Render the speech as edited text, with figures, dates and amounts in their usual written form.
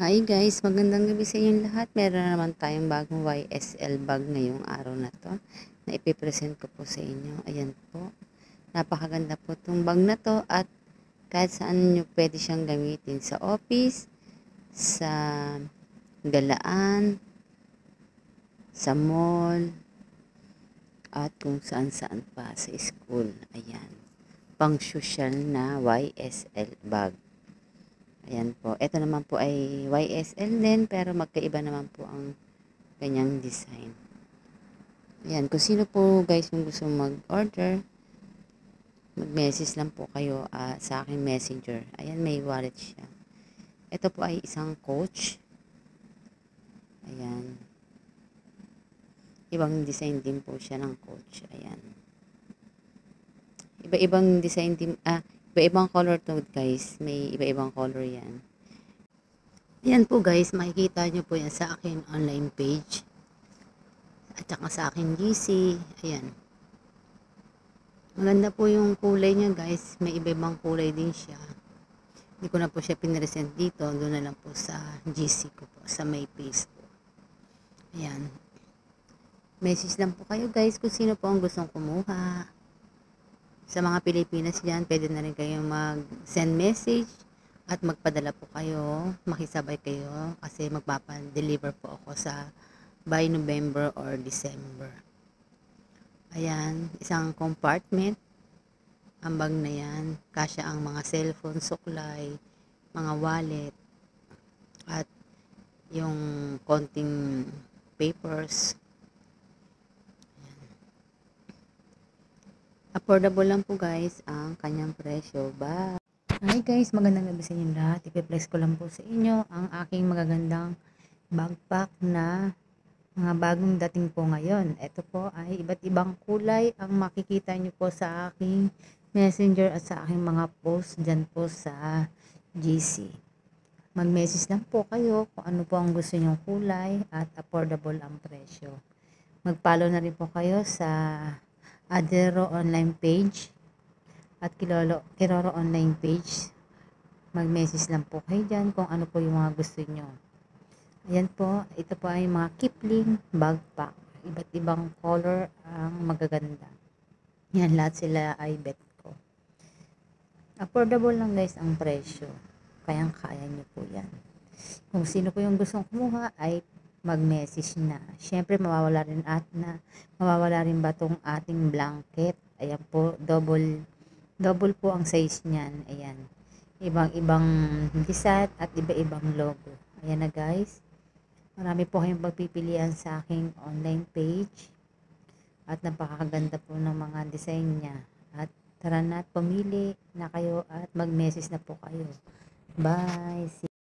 Hi guys, magandang gabi sa inyong lahat. Meron naman tayong bagong YSL bag ngayong araw na to na ipipresent ko po sa inyo. Ayan po. Napakaganda po itong bag na to at kahit saan nyo pwede siyang gamitin sa office, sa galaan, sa mall, at kung saan saan pa sa school. Ayan. Pang social na YSL bag. Ayan po. Ito naman po ay YSL din pero magkaiba naman po ang kanyang design. Ayan. Kung sino po guys yung gusto mag-order, mag-message lang po kayo sa aking messenger. Ayan, may wallet siya. Ito po ay isang coach. Ayan. Ibang design din po siya ng coach. Ayan. Iba-ibang design din, iba-ibang color to guys. May iba-ibang color yan. Ayan po guys, makikita nyo po yan sa akin online page. At saka sa akin GC. Ayan. Maganda po yung kulay niya guys. May iba-ibang kulay din siya. Hindi ko na po siya pinresent dito. Doon na lang po sa GC ko po. Sa may page po. Ayan. Message lang po kayo guys kung sino po ang gustong kumuha. Sa mga Pilipinas dyan, pwede na rin kayong mag-send message at magpadala po kayo, makisabay kayo kasi magpapa-deliver po ako sa by November or December. Ayan, isang compartment, ang bag na yan, kasya ang mga cellphone, suklay, mga wallet, at yung konting papers. Affordable lang po guys ang kanyang presyo. Bye! Hi guys, magandang gabi sa inyo lahat. Ipi-flex ko lang po sa inyo ang aking magagandang backpack na mga bagong dating po ngayon. Ito po ay iba't ibang kulay ang makikita nyo po sa aking messenger at sa aking mga post dyan po sa GC. Mag-message lang po kayo kung ano po ang gusto nyong kulay at affordable ang presyo. Mag-follow na rin po kayo sa Adero online page at Kiroro online page. Mag-message lang po kayo dyan kung ano po yung mga gusto nyo. Ayan po, ito po ay mga Kipling backpack. Iba't ibang color ang magaganda. Yan, lahat sila ay bet ko. Affordable lang guys ang presyo. Kayang-kaya nyo po yan. Kung sino po yung gustong kumuha ay mag-message na. Siyempre mawawala rin ba tong ating blanket. Ayan po, double po ang size niyan. Ayan. Ibang-ibang design at iba-ibang logo. Ayan na guys. Marami po kayong pagpipilian sa aking online page. At napakaganda po ng mga design niya. At tara na at pumili na kayo at mag-message na po kayo. Bye!